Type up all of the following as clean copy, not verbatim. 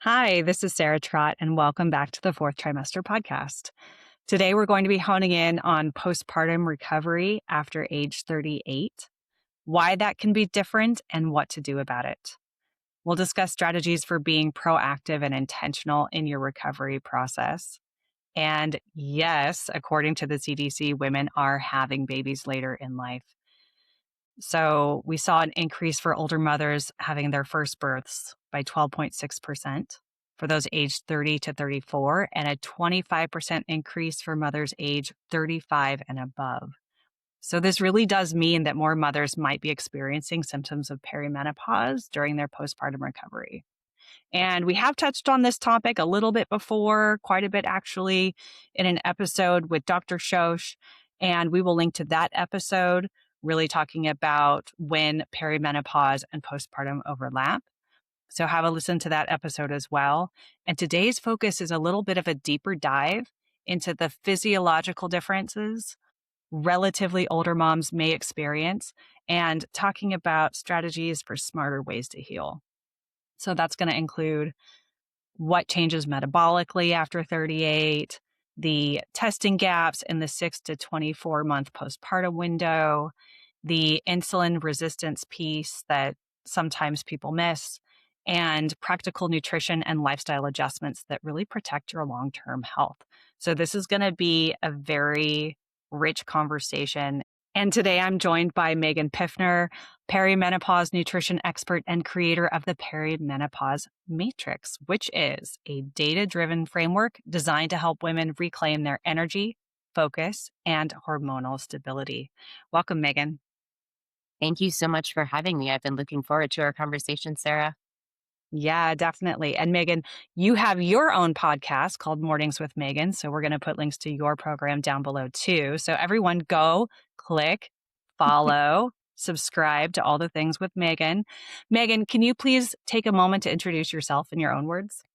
Hi, this is Sarah Trott, and welcome back to the Fourth Trimester Podcast. Today, we're going to be honing in on postpartum recovery after age 38, why that can be different, and what to do about it. We'll discuss strategies for being proactive and intentional in your recovery process. And yes, according to the CDC, women are having babies later in life. So we saw an increase for older mothers having their first births by 12.6% for those aged 30 to 34, and a 25% increase for mothers aged 35 and above. So this really does mean that more mothers might be experiencing symptoms of perimenopause during their postpartum recovery. And we have touched on this topic a little bit before, quite a bit actually, in an episode with Dr. Shosh. And we will link to that episode, really talking about when perimenopause and postpartum overlap. So have a listen to that episode as well. And today's focus is a little bit of a deeper dive into the physiological differences relatively older moms may experience and talking about strategies for smarter ways to heal. So that's going to include what changes metabolically after 38, the testing gaps in the 6 to 24 month postpartum window, the insulin resistance piece that sometimes people miss, and practical nutrition and lifestyle adjustments that really protect your long-term health. So this is going to be a very rich conversation. And today I'm joined by Megan Piffner, perimenopause nutrition expert and creator of the Perimenopause Matrix, which is a data-driven framework designed to help women reclaim their energy, focus, and hormonal stability. Welcome, Megan. Thank you so much for having me. I've been looking forward to our conversation, Sarah. Yeah, definitely. And Megan, you have your own podcast called Mornings with Megan. So we're going to put links to your program down below too. So everyone go, click, follow, subscribe to all the things with Megan. Megan, can you please take a moment to introduce yourself in your own words?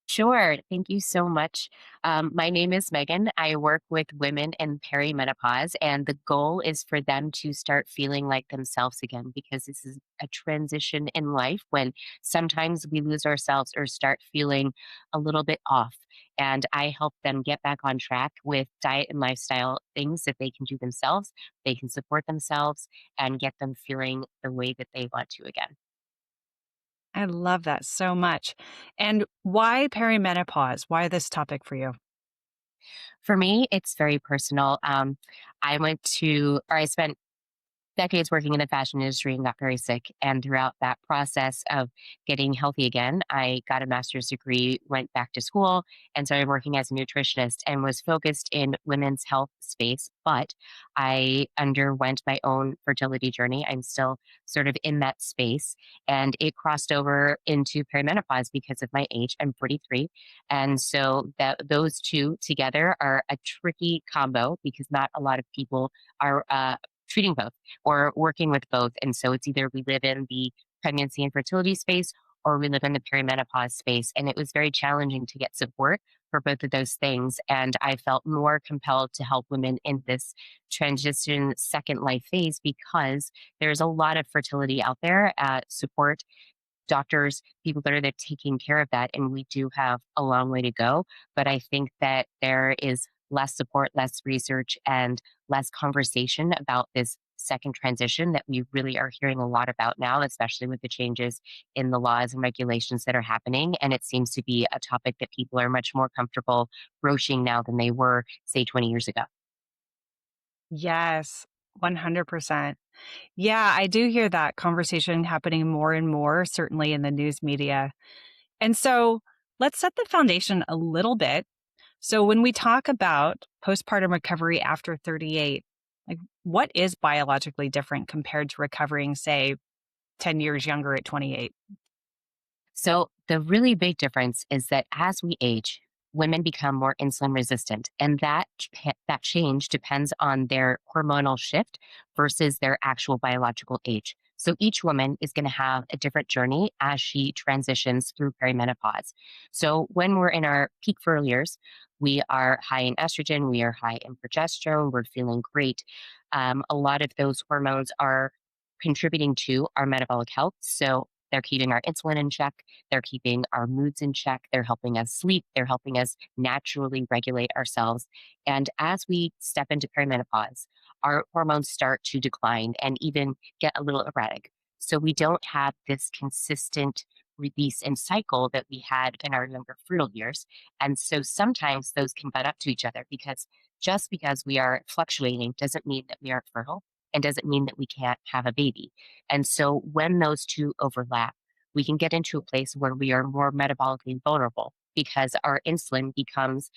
Sure. Thank you so much. My name is Megan. I work with women in perimenopause, and the goal is for them to start feeling like themselves again because this is a transition in life when sometimes we lose ourselves or start feeling a little bit off. And I help them get back on track with diet and lifestyle things that they can do themselves, they can support themselves, and get them feeling the way that they want to again. I love that so much. And why perimenopause? Why this topic for you? For me, it's very personal. I spent decades working in the fashion industry and got very sick. And throughout that process of getting healthy again, I got a master's degree, went back to school, and started working as a nutritionist and was focused in women's health space. But I underwent my own fertility journey. I'm still sort of in that space. And it crossed over into perimenopause because of my age. I'm 43. And so those two together are a tricky combo because not a lot of people are treating both or working with both. And so it's either we live in the pregnancy and fertility space or we live in the perimenopause space. And it was very challenging to get support for both of those things. And I felt more compelled to help women in this transition second life phase because there's a lot of fertility out there, support doctors, people that are there taking care of that. And we do have a long way to go. But I think that there is less support, less research, and less conversation about this second transition that we really are hearing a lot about now, especially with the changes in the laws and regulations that are happening. And it seems to be a topic that people are much more comfortable broaching now than they were, say, 20 years ago. Yes, 100%. Yeah, I do hear that conversation happening more and more, certainly in the news media. And so let's set the foundation a little bit. So when we talk about postpartum recovery after 38, like what is biologically different compared to recovering, say, 10 years younger at 28? So the really big difference is that as we age, women become more insulin resistant, and that change depends on their hormonal shift versus their actual biological age. So each woman is going to have a different journey as she transitions through perimenopause. So when we're in our peak fertile years, we are high in estrogen, we are high in progesterone, we're feeling great. A lot of those hormones are contributing to our metabolic health. So They're keeping our insulin in check. They're keeping our moods in check. They're helping us sleep. They're helping us naturally regulate ourselves. And as we step into perimenopause, our hormones start to decline and even get a little erratic. So we don't have this consistent release and cycle that we had in our younger fertile years. And so sometimes those can butt up to each other because just because we are fluctuating doesn't mean that we aren't fertile and doesn't mean that we can't have a baby. And so when those two overlap, we can get into a place where we are more metabolically vulnerable because our insulin becomes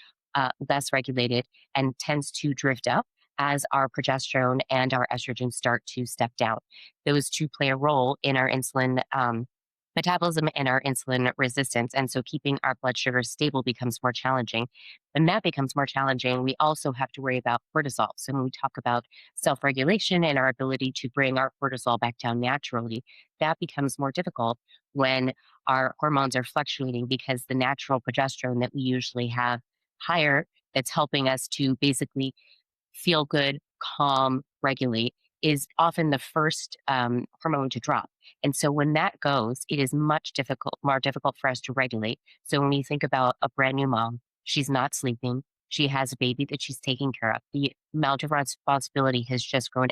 less regulated and tends to drift up as our progesterone and our estrogen start to step down. Those two play a role in our insulin metabolism and our insulin resistance. And so keeping our blood sugar stable becomes more challenging. When that becomes more challenging, we also have to worry about cortisol. So when we talk about self regulation and our ability to bring our cortisol back down naturally, that becomes more difficult when our hormones are fluctuating because the natural progesterone that we usually have higher, that's helping us to basically feel good, calm, regulate is often the first hormone to drop. And so when that goes, it is more difficult for us to regulate. So when you think about a brand new mom, she's not sleeping. She has a baby that she's taking care of. The amount of responsibility has just grown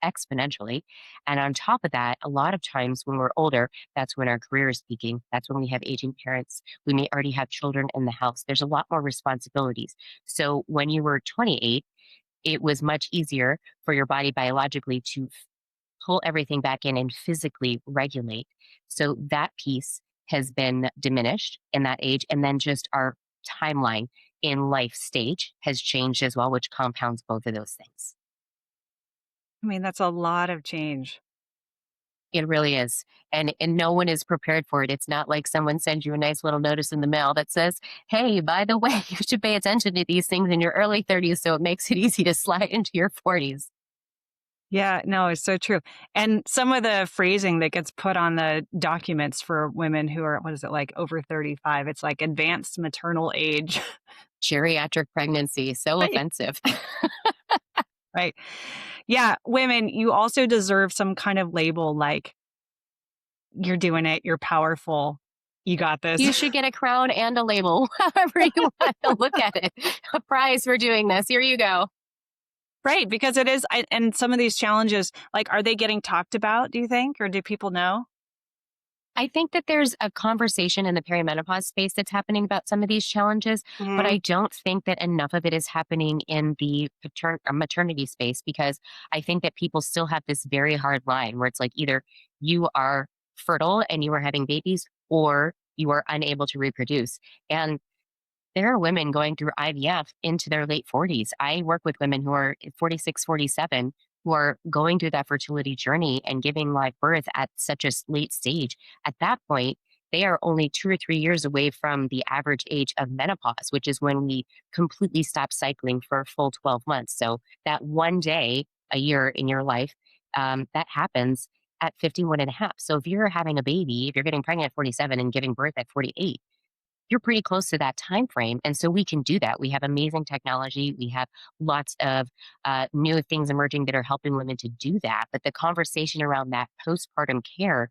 exponentially. And on top of that, a lot of times when we're older, that's when our career is peaking. That's when we have aging parents. We may already have children in the house. There's a lot more responsibilities. So when you were 28, it was much easier for your body biologically to pull everything back in and physically regulate. So that piece has been diminished in that age. And then just our timeline in life stage has changed as well, which compounds both of those things. I mean, that's a lot of change. It really is. And no one is prepared for it. It's not like someone sends you a nice little notice in the mail that says, "Hey, by the way, you should pay attention to these things in your early 30s so it makes it easy to slide into your 40s." Yeah, no, it's so true. And some of the phrasing that gets put on the documents for women who are, what is it, like over 35? It's like advanced maternal age. Geriatric pregnancy, so Right. offensive. Right. Yeah, women, you also deserve some kind of label like you're doing it, you're powerful, you got this. You should get a crown and a label, however you want to look at it. A prize for doing this. Here you go. Right, because it is, and some of these challenges, like, are they getting talked about, do you think, or do people know? I think that there's a conversation in the perimenopause space that's happening about some of these challenges, but Mhm. I don't think that enough of it is happening in the maternity space because I think that people still have this very hard line where it's like either you are fertile and you are having babies or you are unable to reproduce. And there are women going through IVF into their late 40s. I work with women who are 46, 47, who are going through that fertility journey and giving live birth at such a late stage. At that point, they are only 2 or 3 years away from the average age of menopause, which is when we completely stop cycling for a full 12 months. So that one day a year in your life, that happens at 51 and a half. So if you're having a baby, if you're getting pregnant at 47 and giving birth at 48, you're pretty close to that time frame. And so we can do that. We have amazing technology. We have lots of new things emerging that are helping women to do that. But the conversation around that postpartum care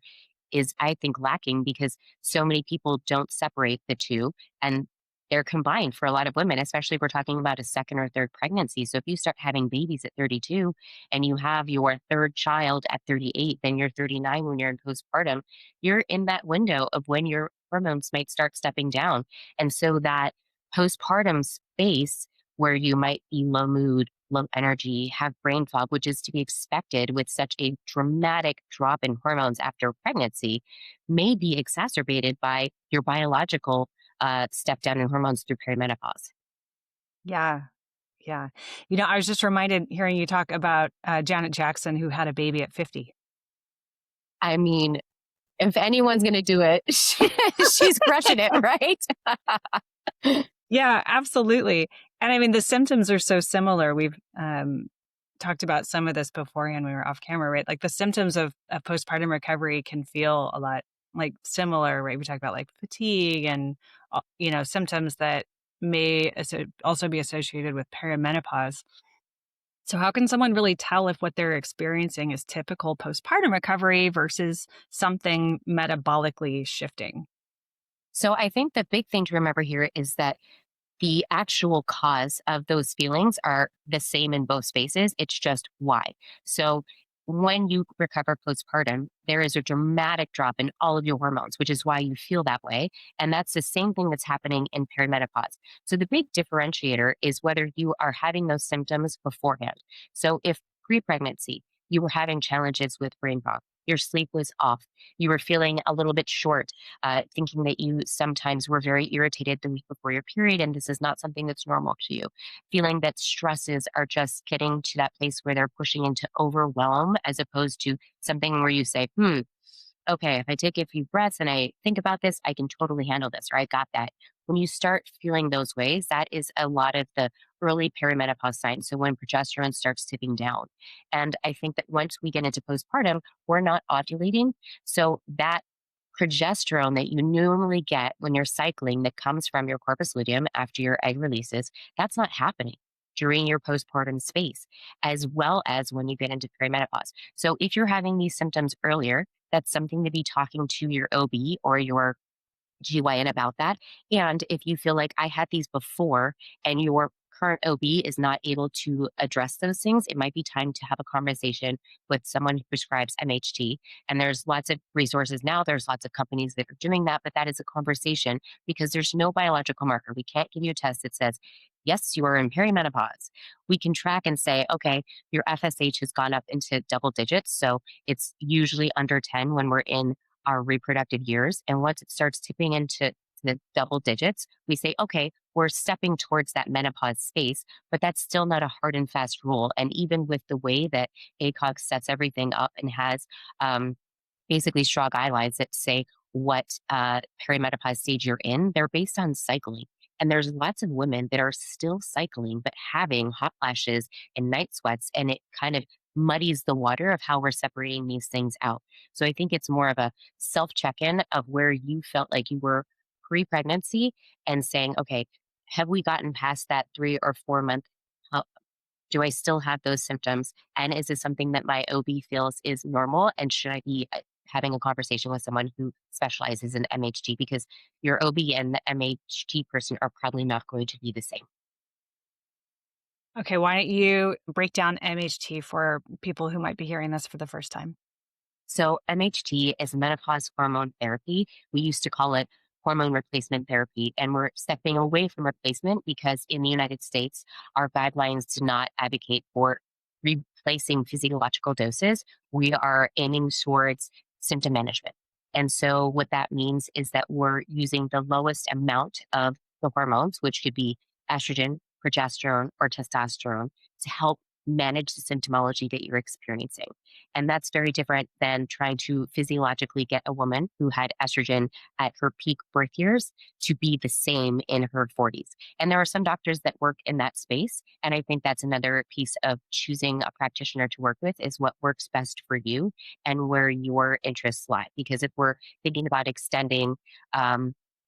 is, I think, lacking because so many people don't separate the two and they're combined for a lot of women, especially if we're talking about a second or third pregnancy. So if you start having babies at 32 and you have your third child at 38, then you're 39 when you're in postpartum, you're in that window of when your hormones might start stepping down. And so that postpartum space where you might be low mood, low energy, have brain fog, which is to be expected with such a dramatic drop in hormones after pregnancy, may be exacerbated by your biological step down in hormones through perimenopause. Yeah, yeah. You know, I was just reminded hearing you talk about, Janet Jackson, who had a baby at 50. I mean, if anyone's going to do it, she's crushing it, right? Yeah, absolutely. And I mean, the symptoms are so similar. We've talked about some of this beforehand when we were off camera, right? Like the symptoms of postpartum recovery can feel a lot like similar, right? We talk about like fatigue and, symptoms that may also be associated with perimenopause. So, how can someone really tell if what they're experiencing is typical postpartum recovery versus something metabolically shifting? So I think the big thing to remember here is that the actual cause of those feelings are the same in both spaces. It's just why. So when you recover postpartum, there is a dramatic drop in all of your hormones, which is why you feel that way. And that's the same thing that's happening in perimenopause. So the big differentiator is whether you are having those symptoms beforehand. So if pre pregnancy, you were having challenges with brain fog, your sleep was off, you were feeling a little bit short, thinking that you sometimes were very irritated the week before your period, and this is not something that's normal to you. Feeling that stresses are just getting to that place where they're pushing into overwhelm as opposed to something where you say, okay, if I take a few breaths and I think about this, I can totally handle this, or I got that. When you start feeling those ways, that is a lot of the early perimenopause signs. So when progesterone starts tipping down. And I think that once we get into postpartum, we're not ovulating. So that progesterone that you normally get when you're cycling that comes from your corpus luteum after your egg releases, that's not happening during your postpartum space, as well as when you get into perimenopause. So if you're having these symptoms earlier, that's something to be talking to your OB or your GYN about that. And if you feel like I had these before and your current OB is not able to address those things, it might be time to have a conversation with someone who prescribes MHT. And there's lots of resources now, there's lots of companies that are doing that, but that is a conversation because there's no biological marker. We can't give you a test that says, yes, you are in perimenopause. We can track and say, okay, your FSH has gone up into double digits. So it's usually under 10 when we're in our reproductive years. And once it starts tipping into the double digits, we say, okay, we're stepping towards that menopause space, but that's still not a hard and fast rule. And even with the way that ACOG sets everything up and has basically straw guidelines that say what perimenopause stage you're in, they're based on cycling. And there's lots of women that are still cycling, but having hot flashes and night sweats, and it kind of muddies the water of how we're separating these things out. So I think it's more of a self check in of where you felt like you were pre pregnancy and saying, okay, have we gotten past that 3 or 4 month? Do I still have those symptoms? And is this something that my OB feels is normal? And should I be having a conversation with someone who specializes in MHT? Because your OB and the MHT person are probably not going to be the same. Okay, why don't you break down MHT for people who might be hearing this for the first time? So, MHT is menopause hormone therapy. We used to call it hormone replacement therapy, and we're stepping away from replacement because in the United States, our guidelines do not advocate for replacing physiological doses. We are aiming towards symptom management. And so, what that means is that we're using the lowest amount of the hormones, which could be estrogen, progesterone, or testosterone, to help manage the symptomology that you're experiencing. And that's very different than trying to physiologically get a woman who had estrogen at her peak birth years to be the same in her 40s. And there are some doctors that work in that space. And I think that's another piece of choosing a practitioner to work with is what works best for you and where your interests lie. Because if we're thinking about extending,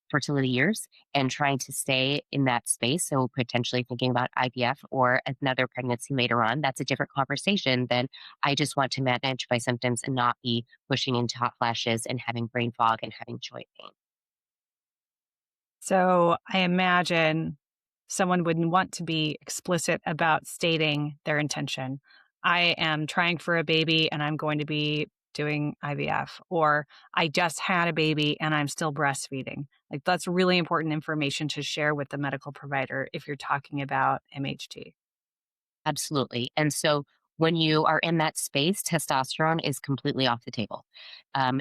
fertility years and trying to stay in that space. So potentially thinking about IVF or another pregnancy later on, that's a different conversation than I just want to manage my symptoms and not be pushing into hot flashes and having brain fog and having joint pain. So, I imagine someone would want to be explicit about stating their intention. I am trying for a baby and I'm going to be doing IVF, or I just had a baby and I'm still breastfeeding. Like, that's really important information to share with the medical provider if you're talking about MHT. Absolutely. And so when you are in that space, testosterone is completely off the table.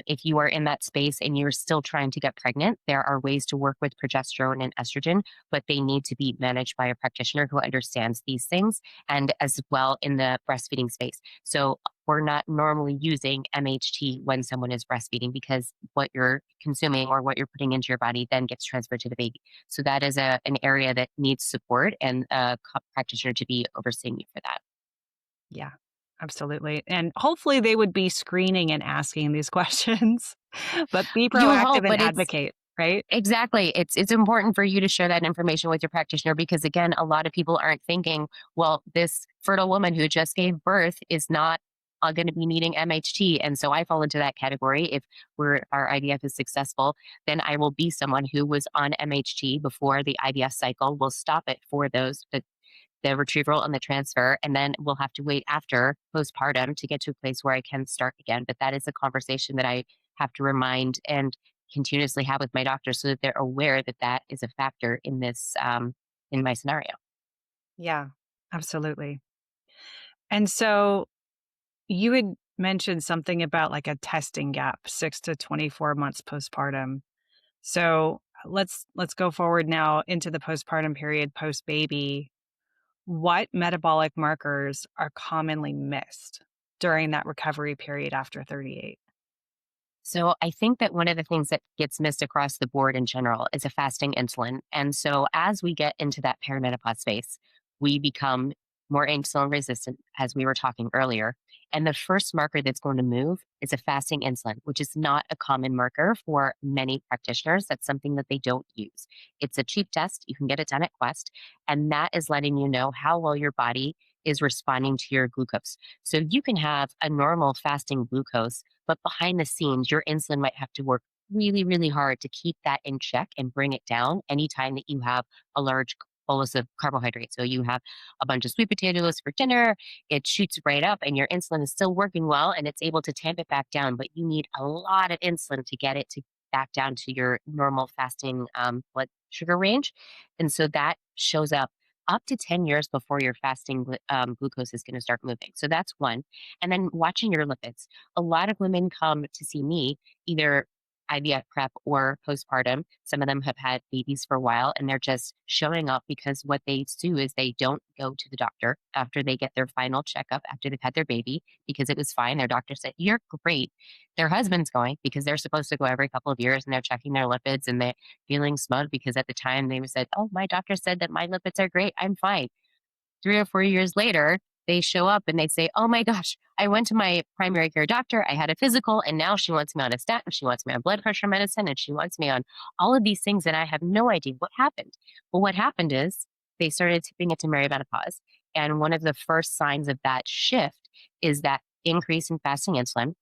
If you are in that space and you're still trying to get pregnant, there are ways to work with progesterone and estrogen, but they need to be managed by a practitioner who understands these things and as well in the breastfeeding space. So we're not normally using MHT when someone is breastfeeding because what you're consuming or what you're putting into your body then gets transferred to the baby. So that is an area that needs support and a practitioner to be overseeing you for that. Yeah, absolutely. And hopefully they would be screening and asking these questions, but be You hope, proactive and but it's advocate. right? Exactly. It's important for you to share that information with your practitioner because again, a lot of people aren't thinking, well, this fertile woman who just gave birth is not going to be needing MHT, and so I fall into that category. If our IVF is successful, then I will be someone who was on MHT before the IVF cycle. We'll stop it for the retrieval and the transfer, and then we'll have to wait after postpartum to get to a place where I can start again. But that is a conversation that I have to remind and continuously have with my doctor so that they're aware that that is a factor in this in my scenario. Yeah, absolutely. And so you had mentioned something about like a testing gap, 6 to 24 months postpartum. So let's go forward now into the postpartum period, post baby. What metabolic markers are commonly missed during that recovery period after 38? So I think that one of the things that gets missed across the board in general is a fasting insulin. And so as we get into that perimenopause phase, we become more insulin resistant, as we were talking earlier. And the first marker that's going to move is a fasting insulin, which is not a common marker for many practitioners. That's something that they don't use. It's a cheap test. You can get it done at Quest. And that is letting you know how well your body is responding to your glucose. So you can have a normal fasting glucose, but behind the scenes, your insulin might have to work really, really hard to keep that in check and bring it down anytime that you have a large bolus of carbohydrates. So you have a bunch of sweet potatoes for dinner, it shoots right up, and your insulin is still working well and it's able to tamp it back down. But you need a lot of insulin to get it to back down to your normal fasting blood sugar range. And so that shows up to 10 years before your fasting glucose is going to start moving. So that's one. And then watching your lipids. A lot of women come to see me either IVF prep or postpartum. Some of them have had babies for a while and they're just showing up because what they do is they don't go to the doctor after they get their final checkup after they've had their baby because it was fine. Their doctor said, "You're great." Their husband's going because they're supposed to go every couple of years and they're checking their lipids and they're feeling smug because at the time they said, "Oh, my doctor said that my lipids are great. I'm fine." 3 or 4 years later, they show up and they say, "Oh my gosh, I went to my primary care doctor, I had a physical, and now she wants me on a statin, she wants me on blood pressure medicine, and she wants me on all of these things, and I have no idea what happened." Well, what happened is they started tipping it to perimenopause. And one of the first signs of that shift is that increase in fasting insulin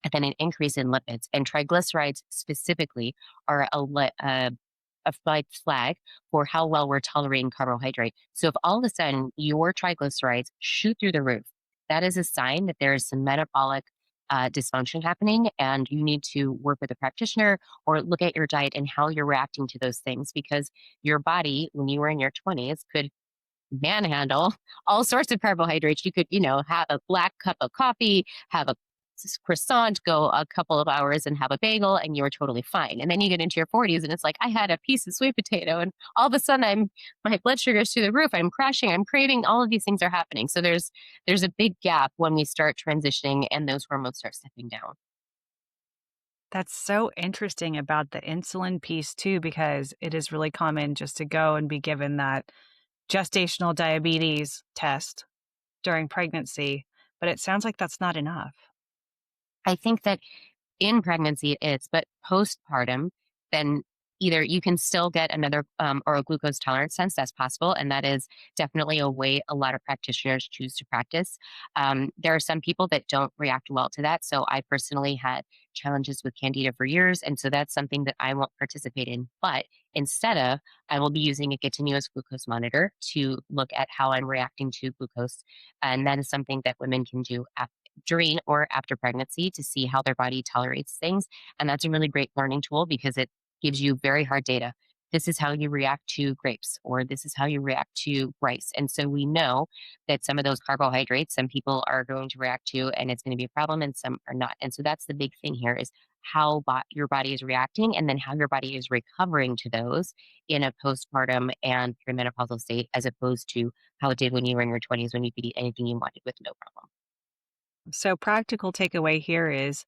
and then an increase in lipids. And triglycerides specifically are a flag for how well we're tolerating carbohydrate. So if all of a sudden your triglycerides shoot through the roof, that is a sign that there is some metabolic dysfunction happening, and you need to work with a practitioner or look at your diet and how you're reacting to those things because your body, when you were in your 20s, could manhandle all sorts of carbohydrates. You could, have a black cup of coffee, have a croissant, go a couple of hours and have a bagel, and you're totally fine. And then you get into your 40s, and it's like I had a piece of sweet potato, and all of a sudden my blood sugar's through the roof. I'm crashing. I'm craving. All of these things are happening. So there's a big gap when we start transitioning and those hormones start stepping down. That's so interesting about the insulin piece too, because it is really common just to go and be given that gestational diabetes test during pregnancy, but it sounds like that's not enough. I think that in pregnancy it is, but postpartum, then either you can still get another oral glucose tolerance sense. That's possible. And that is definitely a way a lot of practitioners choose to practice. There are some people that don't react well to that. So I personally had challenges with candida for years. And so that's something that I won't participate in. But instead of, I will be using a continuous glucose monitor to look at how I'm reacting to glucose. And that is something that women can do during or after pregnancy to see how their body tolerates things. And that's a really great learning tool because it gives you very hard data. This is how you react to grapes, or this is how you react to rice. And so we know that some of those carbohydrates, some people are going to react to, and it's going to be a problem, and some are not. And so that's the big thing here is how your body is reacting and then how your body is recovering to those in a postpartum and premenopausal state, as opposed to how it did when you were in your 20s when you could eat anything you wanted with no problem. So, practical takeaway here is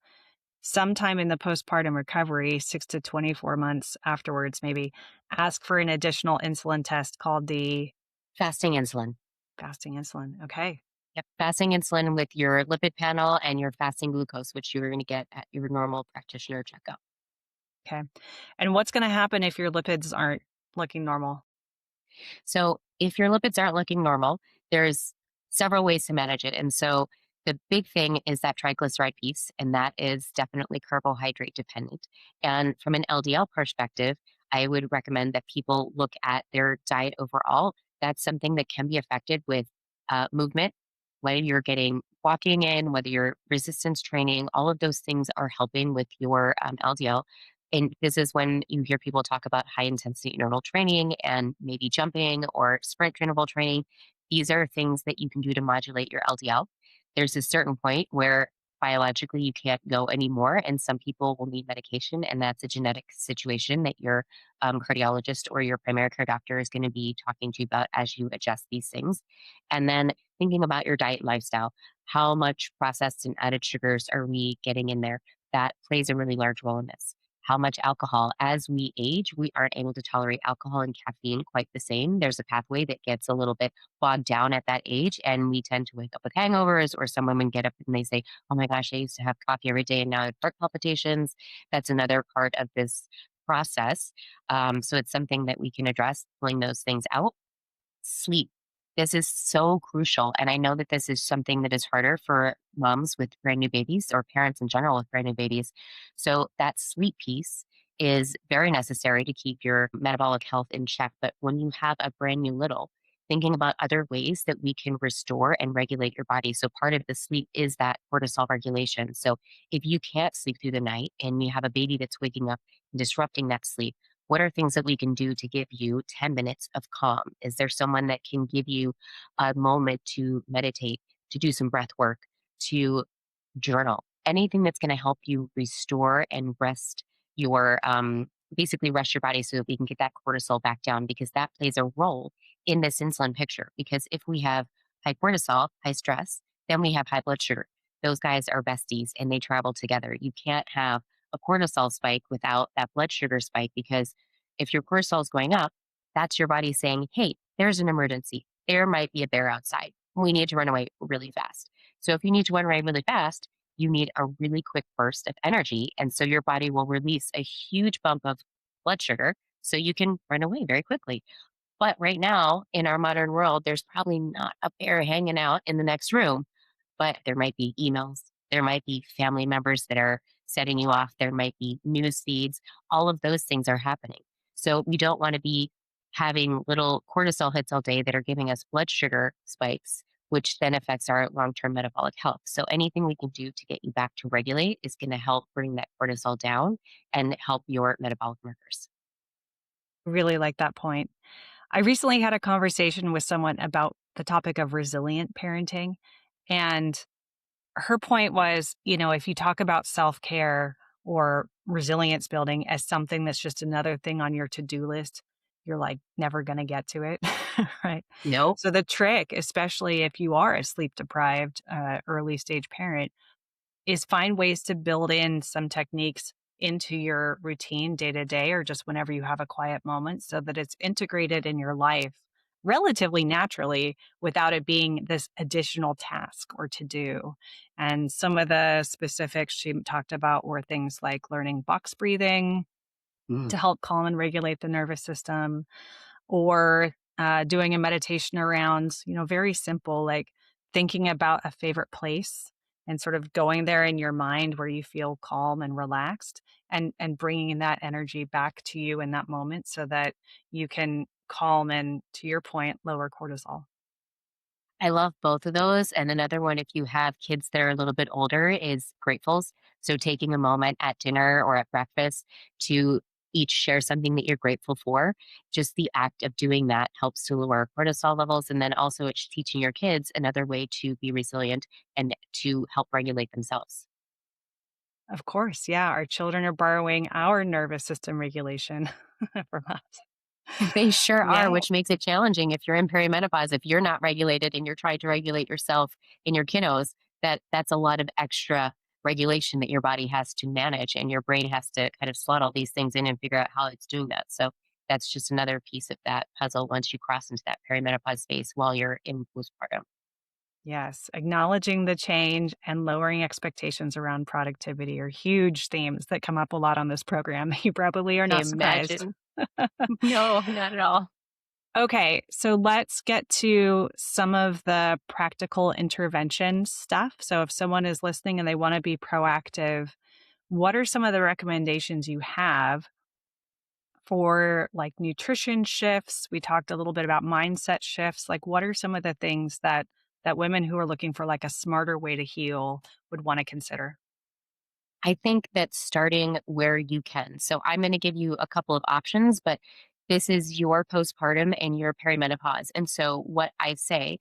sometime in the postpartum recovery, 6 to 24 months afterwards, maybe ask for an additional insulin test called the Fasting insulin. fasting insulin. Okay. Yep, fasting insulin with your lipid panel and your fasting glucose, which you're going to get at your normal practitioner checkup. Okay. And what's going to happen if your lipids aren't looking normal? So if your lipids aren't looking normal, there's several ways to manage it. And so the big thing is that triglyceride piece, and that is definitely carbohydrate dependent. And from an LDL perspective, I would recommend that people look at their diet overall. That's something that can be affected with movement, whether you're getting walking in, whether you're resistance training, all of those things are helping with your LDL. And this is when you hear people talk about high intensity interval training and maybe jumping or sprint interval training. These are things that you can do to modulate your LDL. There's a certain point where biologically you can't go anymore, and some people will need medication, and that's a genetic situation that your cardiologist or your primary care doctor is going to be talking to you about as you adjust these things. And then thinking about your diet and lifestyle. How much processed and added sugars are we getting in there? That plays a really large role in this. How much alcohol? As we age, we aren't able to tolerate alcohol and caffeine quite the same. There's a pathway that gets a little bit bogged down at that age, and we tend to wake up with hangovers, or some women get up and they say, "Oh my gosh, I used to have coffee every day and now I have heart palpitations." That's another part of this process. So it's something that we can address, pulling those things out. Sleep. This is so crucial, and I know that this is something that is harder for moms with brand new babies or parents in general with brand new babies. So that sleep piece is very necessary to keep your metabolic health in check. But when you have a brand new little, thinking about other ways that we can restore and regulate your body. So part of the sleep is that cortisol regulation. So if you can't sleep through the night and you have a baby that's waking up and disrupting that sleep, what are things that we can do to give you 10 minutes of calm? Is there someone that can give you a moment to meditate, to do some breath work, to journal? Anything that's going to help you restore and rest your, basically rest your body so that we can get that cortisol back down, because that plays a role in this insulin picture. Because if we have high cortisol, high stress, then we have high blood sugar. Those guys are besties and they travel together. You can't have a cortisol spike without that blood sugar spike, because if your cortisol is going up, that's your body saying, "Hey, there's an emergency. There might be a bear outside. We need to run away really fast." So if you need to run away really fast, you need a really quick burst of energy. And so your body will release a huge bump of blood sugar so you can run away very quickly. But right now, in our modern world, there's probably not a bear hanging out in the next room, but there might be emails. There might be family members that are setting you off. There might be news feeds. All of those things are happening. So we don't want to be having little cortisol hits all day that are giving us blood sugar spikes, which then affects our long term metabolic health. So anything we can do to get you back to regulate is going to help bring that cortisol down and help your metabolic markers. Really like that point. I recently had a conversation with someone about the topic of resilient parenting. And her point was, if you talk about self care or resilience building as something that's just another thing on your to do list, you're like never going to get to it. Right. Nope. So, the trick, especially if you are a sleep deprived early stage parent, is find ways to build in some techniques into your routine day to day or just whenever you have a quiet moment so that it's integrated in your life relatively naturally without it being this additional task or to do. And some of the specifics she talked about were things like learning box breathing Mm. to help calm and regulate the nervous system, or doing a meditation around, very simple, like thinking about a favorite place and sort of going there in your mind where you feel calm and relaxed, and bringing that energy back to you in that moment so that you can calm and, to your point, lower cortisol. I love both of those. And another one, if you have kids that are a little bit older, is gratefuls. So taking a moment at dinner or at breakfast to each share something that you're grateful for. Just the act of doing that helps to lower cortisol levels. And then also it's teaching your kids another way to be resilient and to help regulate themselves. Of course, yeah, our children are borrowing our nervous system regulation from us. They sure are, Yeah. which makes it challenging if you're in perimenopause. If you're not regulated and you're trying to regulate yourself in your kiddos, that's a lot of extra regulation that your body has to manage, and your brain has to kind of slot all these things in and figure out how it's doing that. So that's just another piece of that puzzle once you cross into that perimenopause phase while you're in postpartum. Yes, acknowledging the change and lowering expectations around productivity are huge themes that come up a lot on this program. You probably are not surprised. Imagine. No, not at all. Okay, so let's get to some of the practical intervention stuff. So, if someone is listening and they want to be proactive, what are some of the recommendations you have for like nutrition shifts? We talked a little bit about mindset shifts. Like, what are some of the things that women who are looking for like a smarter way to heal would want to consider? I think that starting where you can. So I'm going to give you a couple of options, but this is your postpartum and your perimenopause. And so what I say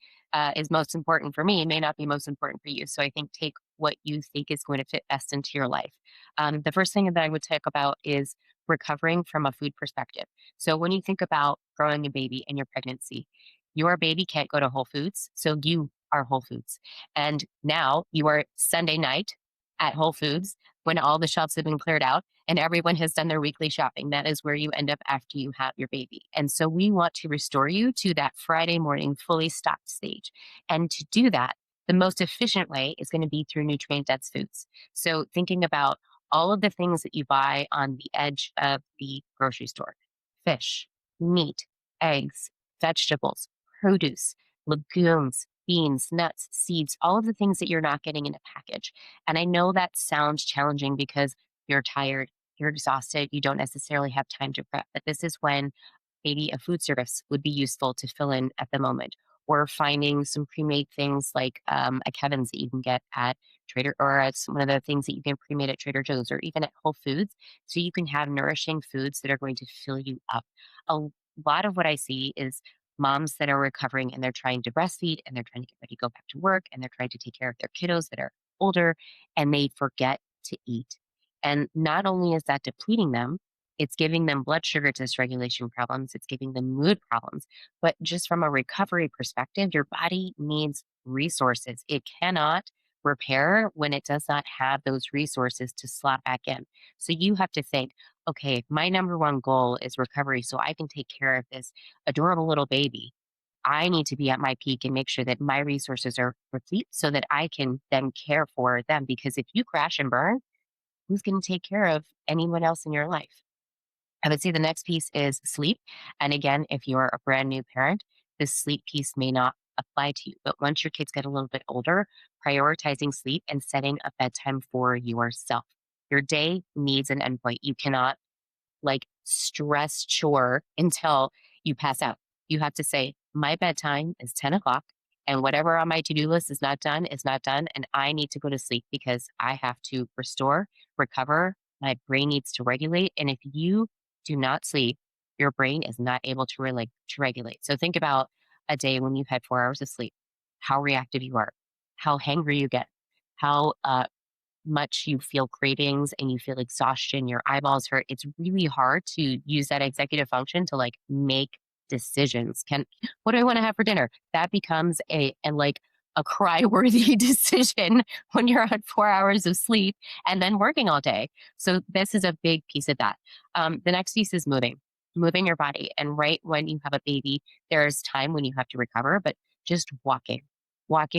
is most important for me may not be most important for you. So I think take what you think is going to fit best into your life. The first thing that I would talk about is recovering from a food perspective. So when you think about growing a baby and your pregnancy, your baby can't go to Whole Foods. So you are Whole Foods. And now you are Sunday night at Whole Foods when all the shelves have been cleared out and everyone has done their weekly shopping. That is where you end up after you have your baby. And so we want to restore you to that Friday morning fully stocked stage. And to do that, the most efficient way is going to be through nutrient dense foods. So thinking about all of the things that you buy on the edge of the grocery store: fish, meat, eggs, vegetables, produce, legumes, beans, nuts, seeds, all of the things that you're not getting in a package. And I know that sounds challenging because you're tired, you're exhausted, you don't necessarily have time to prep, but this is when maybe a food service would be useful to fill in at the moment, or finding some pre-made things like a Kevin's that you can get at Trader, or it's one of the things that you can pre-made at Trader Joe's or even at Whole Foods, so you can have nourishing foods that are going to fill you up. A lot of what I see is moms that are recovering and they're trying to breastfeed and they're trying to get ready to go back to work and they're trying to take care of their kiddos that are older, and they forget to eat. And not only is that depleting them, it's giving them blood sugar dysregulation problems, it's giving them mood problems. But just from a recovery perspective, your body needs resources. It cannot repair when it does not have those resources to slot back in. So you have to think, okay, my number one goal is recovery so I can take care of this adorable little baby. I need to be at my peak and make sure that my resources are replete so that I can then care for them. Because if you crash and burn, who's going to take care of anyone else in your life? I would say the next piece is sleep. And again, if you're a brand new parent, this sleep piece may not apply to you. But once your kids get a little bit older, prioritizing sleep and setting a bedtime for yourself. Your day needs an endpoint. You cannot like stress chore until you pass out. You have to say, my bedtime is 10 o'clock, and whatever on my to do list is not done is not done. And I need to go to sleep because I have to restore, recover. My brain needs to regulate. And if you do not sleep, your brain is not able to really to regulate. So think about a day when you've had 4 hours of sleep, how reactive you are, how hangry you get, how much you feel cravings and you feel exhaustion, your eyeballs hurt. It's really hard to use that executive function to like make decisions. What do I want to have for dinner? That becomes a like a cry worthy decision when you're on 4 hours of sleep and then working all day. So this is a big piece of that. The next piece is moving your body. And right when you have a baby, there's time when you have to recover, but just walking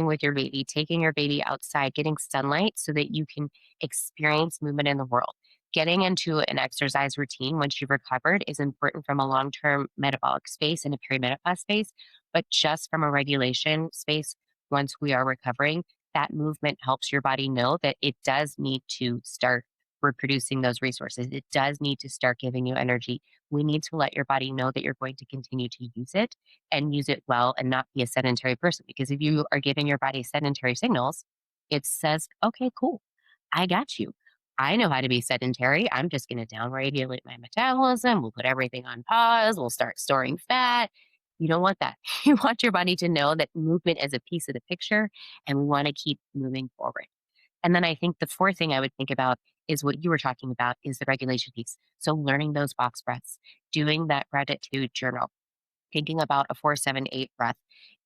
with your baby, taking your baby outside, getting sunlight so that you can experience movement in the world. Getting into an exercise routine once you've recovered is important from a long term metabolic space and a perimenopause space, but just from a regulation space, once we are recovering, that movement helps your body know that it does need to start reproducing those resources. It does need to start giving you energy. We need to let your body know that you're going to continue to use it and use it well and not be a sedentary person. Because if you are giving your body sedentary signals, it says, okay, cool, I got you. I know how to be sedentary. I'm just going to downregulate my metabolism. We'll put everything on pause. We'll start storing fat. You don't want that. You want your body to know that movement is a piece of the picture and we want to keep moving forward. And then I think the fourth thing I would think about is what you were talking about is the regulation piece. So learning those box breaths, doing that gratitude journal, thinking about a 4-7-8 breath.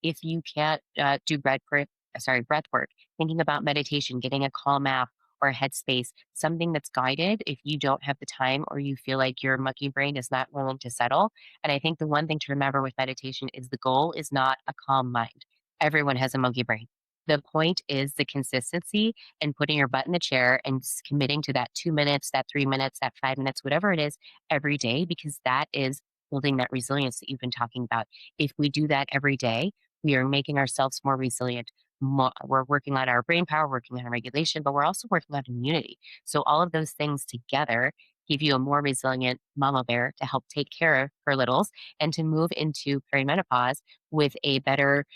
If you can't do breath work, thinking about meditation, getting a calm app or a headspace, something that's guided if you don't have the time or you feel like your monkey brain is not willing to settle. And I think the one thing to remember with meditation is the goal is not a calm mind. Everyone has a monkey brain. The point is the consistency and putting your butt in the chair and committing to that 2 minutes, that 3 minutes, that 5 minutes, whatever it is every day, because that is building that resilience that you've been talking about. If we do that every day, we are making ourselves more resilient. We're working on our brain power, working on our regulation, but we're also working on immunity. So all of those things together give you a more resilient mama bear to help take care of her littles and to move into perimenopause with a better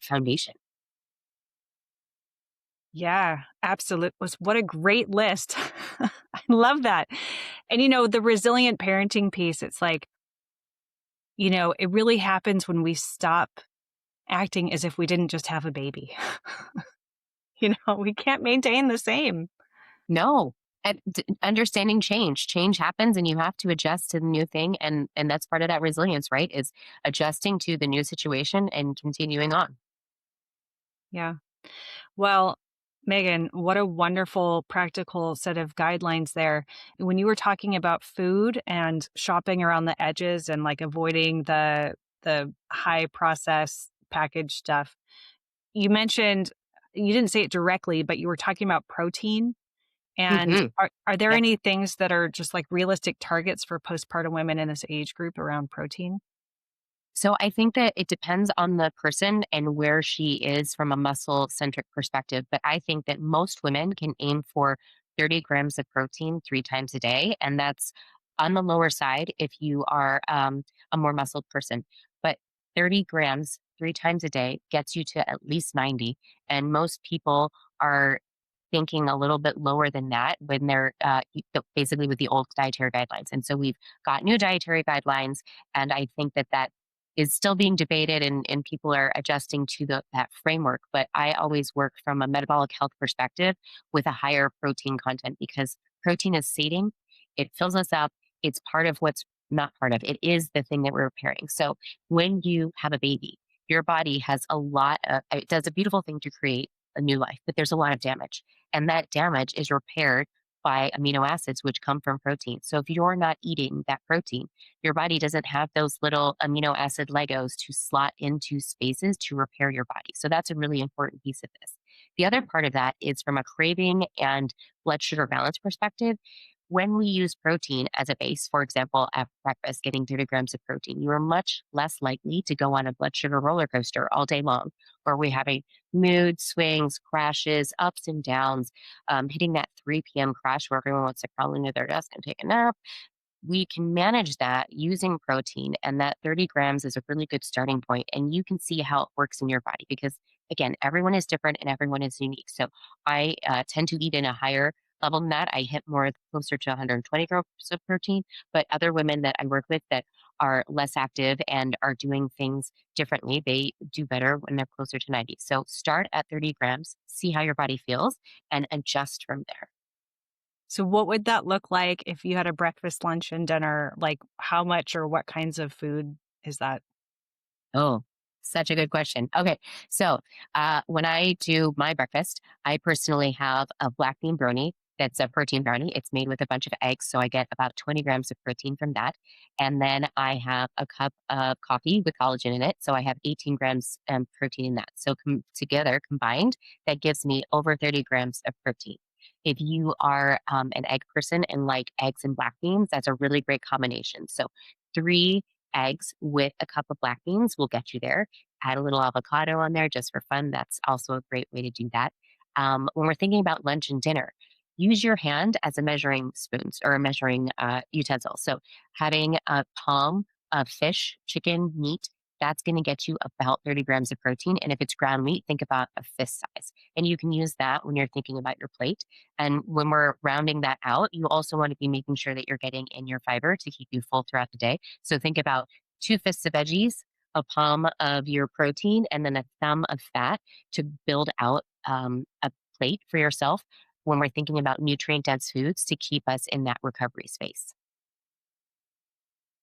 foundation. Yeah, absolute was what a great list. I love that. And, the resilient parenting piece, it's like, it really happens when we stop acting as if we didn't just have a baby. We can't maintain the same. No. And understanding change. Change happens and you have to adjust to the new thing. And that's part of that resilience, right? Is adjusting to the new situation and continuing on. Yeah. Well, Megan, what a wonderful practical set of guidelines there. When you were talking about food and shopping around the edges and like avoiding the high process packaged stuff, you mentioned you didn't say it directly, but you were talking about protein. And Hmm. are there Yes. any things that are just like realistic targets for postpartum women in this age group around protein? So I think that it depends on the person and where she is from a muscle centric perspective. But I think that most women can aim for 30 grams of protein 3 times a day. And that's on the lower side if you are a more muscled person. But 30 grams 3 times a day gets you to at least 90. And most people are thinking a little bit lower than that when they're basically with the old dietary guidelines. And so we've got new dietary guidelines. And I think that that is still being debated and people are adjusting to that framework. But I always work from a metabolic health perspective with a higher protein content because protein is sating, it fills us up, it's part of what's not part of it is the thing that we're repairing. So when you have a baby, your body has a lot of, it does a beautiful thing to create a new life, but there's a lot of damage. And that damage is repaired by amino acids, which come from protein. So if you're not eating that protein, your body doesn't have those little amino acid Legos to slot into spaces to repair your body. So that's a really important piece of this. The other part of that is from a craving and blood sugar balance perspective. When we use protein as a base, for example, at breakfast, getting 30 grams of protein, you are much less likely to go on a blood sugar roller coaster all day long, where we're having mood swings, crashes, ups and downs, hitting that 3 p.m. crash where everyone wants to crawl into their desk and take a nap. We can manage that using protein, and that 30 grams is a really good starting point. And you can see how it works in your body because, again, everyone is different and everyone is unique. So I tend to eat in a higher level than that. I hit more closer to 120 grams of protein, but other women that I work with that are less active and are doing things differently, they do better when they're closer to 90. So start at 30 grams, see how your body feels, and adjust from there. So what would that look like if you had a breakfast, lunch, and dinner? Like how much or what kinds of food is that? Oh, such a good question. Okay. So when I do my breakfast, I personally have a black bean brownie. That's a protein brownie. It's made with a bunch of eggs. So I get about 20 grams of protein from that. And then I have a cup of coffee with collagen in it. So I have 18 grams protein in that. So together, combined, that gives me over 30 grams of protein. If you are an egg person and like eggs and black beans, that's a really great combination. So 3 eggs with a cup of black beans will get you there. Add a little avocado on there just for fun. That's also a great way to do that. When we're thinking about lunch and dinner, use your hand as a measuring spoons or a measuring utensil. So having a palm of fish, chicken, meat, that's going to get you about 30 grams of protein. And if it's ground meat, think about a fist size. And you can use that when you're thinking about your plate. And when we're rounding that out, you also want to be making sure that you're getting in your fiber to keep you full throughout the day. So think about 2 fists of veggies, a palm of your protein, and then a thumb of fat to build out a plate for yourself when we're thinking about nutrient dense foods to keep us in that recovery space.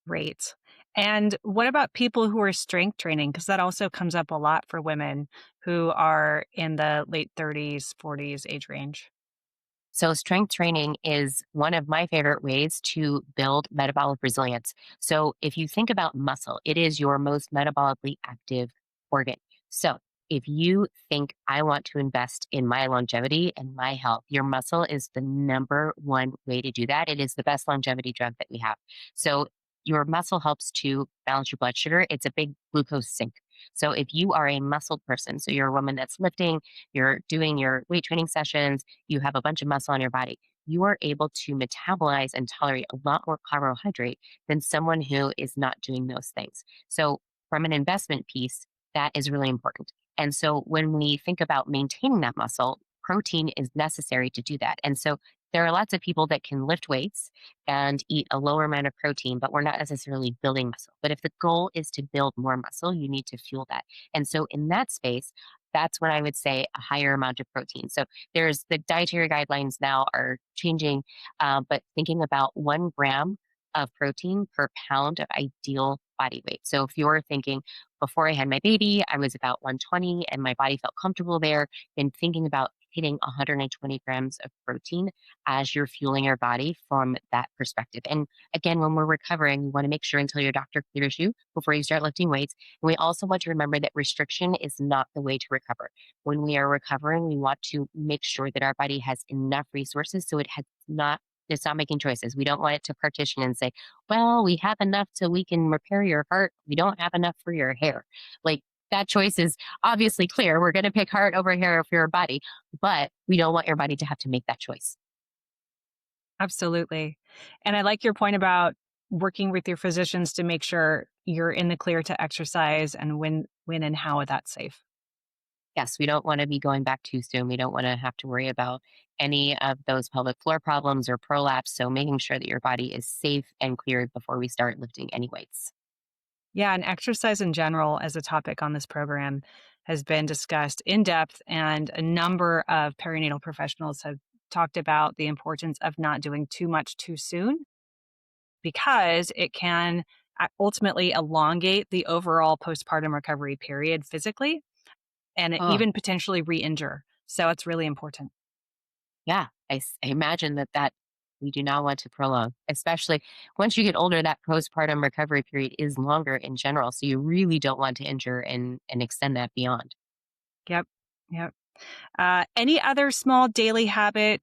Great. And what about people who are strength training? Because that also comes up a lot for women who are in the late 30s, 40s age range. So, strength training is one of my favorite ways to build metabolic resilience. So, if you think about muscle, it is your most metabolically active organ. So, if you think I want to invest in my longevity and my health, your muscle is the number one way to do that. It is the best longevity drug that we have. So your muscle helps to balance your blood sugar. It's a big glucose sink. So if you are a muscled person, so you're a woman that's lifting, you're doing your weight training sessions, you have a bunch of muscle on your body, you are able to metabolize and tolerate a lot more carbohydrate than someone who is not doing those things. So from an investment piece, that is really important. And so when we think about maintaining that muscle, protein is necessary to do that. And so there are lots of people that can lift weights and eat a lower amount of protein, but we're not necessarily building muscle. But if the goal is to build more muscle, you need to fuel that. And so in that space, that's when I would say a higher amount of protein. So there's the dietary guidelines now are changing, but thinking about 1 gram of protein per pound of ideal body weight. So if you're thinking before I had my baby, I was about 120 and my body felt comfortable there, then thinking about hitting 120 grams of protein as you're fueling your body from that perspective. And again, when we're recovering, you want to make sure until your doctor clears you before you start lifting weights. And we also want to remember that restriction is not the way to recover. When we are recovering, we want to make sure that our body has enough resources so it's not making choices. We don't want it to partition and say, well, we have enough so we can repair your heart. We don't have enough for your hair. Like that choice is obviously clear. We're going to pick heart over hair for your body, but we don't want your body to have to make that choice. Absolutely. And I like your point about working with your physicians to make sure you're in the clear to exercise and when and how that's safe. Yes, we don't want to be going back too soon. We don't want to have to worry about any of those pelvic floor problems or prolapse. So making sure that your body is safe and cleared before we start lifting any weights. Yeah, and exercise in general as a topic on this program has been discussed in depth, and a number of perinatal professionals have talked about the importance of not doing too much too soon because it can ultimately elongate the overall postpartum recovery period physically and Oh, even potentially re injure. So it's really important. yeah. I imagine that we do not want to prolong, especially once you get older, that postpartum recovery period is longer in general. So you really don't want to injure and extend that beyond. Yep. Yep. Any other small daily habit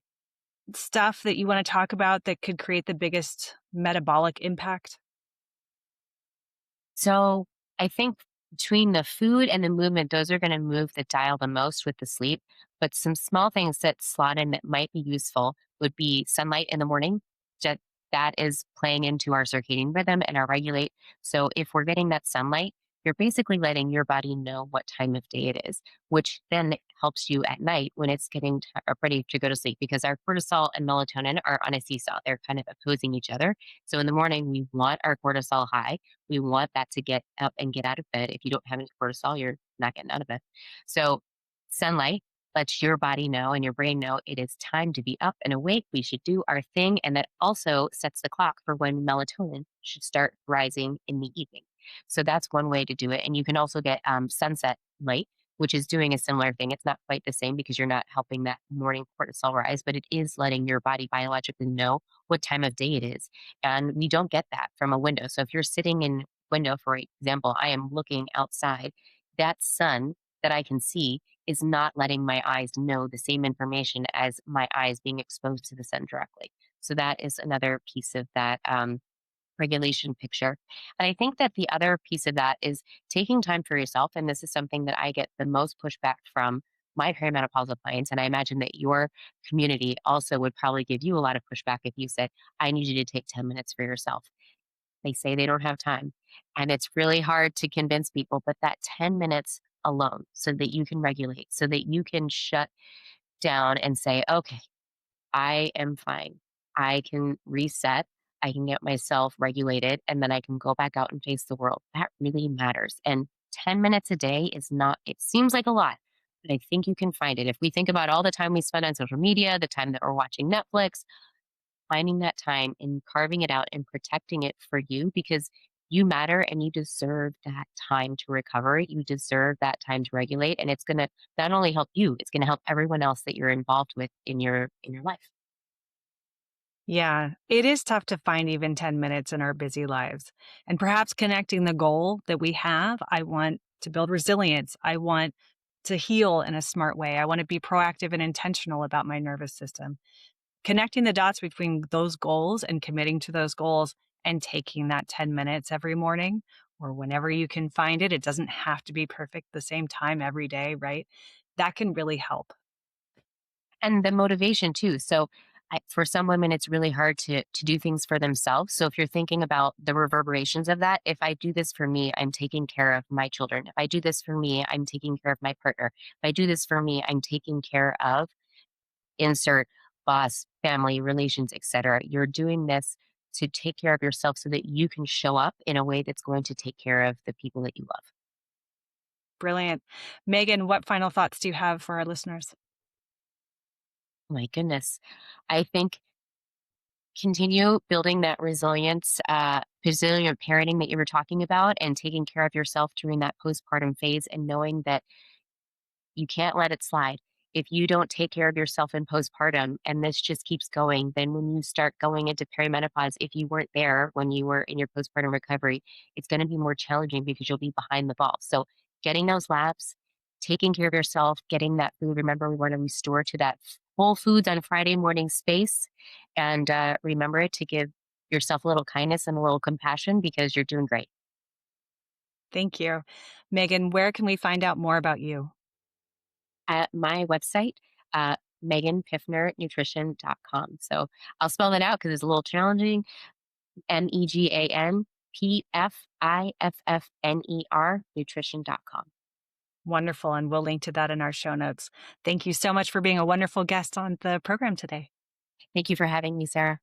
stuff that you want to talk about that could create the biggest metabolic impact? So I think between the food and the movement, those are going to move the dial the most with the sleep. But some small things that slot in that might be useful would be sunlight in the morning. That that is playing into our circadian rhythm and our regulate. So if we're getting that sunlight, you're basically letting your body know what time of day it is, which then helps you at night when it's getting ready to go to sleep because our cortisol and melatonin are on a seesaw. They're kind of opposing each other. So in the morning, we want our cortisol high, we want that to get up and get out of bed. If you don't have any cortisol, you're not getting out of bed. So, sunlight lets your body know and your brain know it is time to be up and awake. We should do our thing. And that also sets the clock for when melatonin should start rising in the evening. So, that's one way to do it. And you can also get sunset light, which is doing a similar thing. It's not quite the same because you're not helping that morning cortisol rise, but it is letting your body biologically know what time of day it is, and we don't get that from a window. So if you're sitting in window, for example, I am looking outside, that sun that I can see is not letting my eyes know the same information as my eyes being exposed to the sun directly. So that is another piece of that regulation picture. And I think that the other piece of that is taking time for yourself. And this is something that I get the most pushback from my perimenopausal clients. And I imagine that your community also would probably give you a lot of pushback if you said, I need you to take 10 minutes for yourself. They say they don't have time. And it's really hard to convince people, but that 10 minutes alone so that you can regulate, so that you can shut down and say, okay, I am fine. I can reset. I can get myself regulated and then I can go back out and face the world. That really matters. And 10 minutes a day is not, it seems like a lot, but I think you can find it. If we think about all the time we spend on social media, the time that we're watching Netflix, finding that time and carving it out and protecting it for you because you matter and you deserve that time to recover. You deserve that time to regulate. And it's going to not only help you, it's going to help everyone else that you're involved with in your life. Yeah, it is tough to find even 10 minutes in our busy lives. And perhaps connecting the goal that we have, I want to build resilience. I want to heal in a smart way. I want to be proactive and intentional about my nervous system. Connecting the dots between those goals and committing to those goals and taking that 10 minutes every morning or whenever you can find it. It doesn't have to be perfect the same time every day, right? That can really help. And the motivation too. So for some women, it's really hard to do things for themselves. So if you're thinking about the reverberations of that, if I do this for me, I'm taking care of my children. If I do this for me, I'm taking care of my partner. If I do this for me, I'm taking care of insert boss, family, relations, etc. You're doing this to take care of yourself so that you can show up in a way that's going to take care of the people that you love. Brilliant. Megan, what final thoughts do you have for our listeners? My goodness. I think continue building that resilience, resilient parenting that you were talking about, and taking care of yourself during that postpartum phase, and knowing that you can't let it slide. If you don't take care of yourself in postpartum and this just keeps going, then when you start going into perimenopause, if you weren't there when you were in your postpartum recovery, it's going to be more challenging because you'll be behind the ball. So, getting those laps, taking care of yourself, getting that food. Remember, we want to restore to that Whole Foods on Friday morning space. And remember to give yourself a little kindness and a little compassion because you're doing great. Thank you. Megan, where can we find out more about you? At my website, meganpiffnernutrition.com. So I'll spell that out because it's a little challenging. MEGANPFIFFNER nutrition.com. Wonderful. And we'll link to that in our show notes. Thank you so much for being a wonderful guest on the program today. Thank you for having me, Sarah.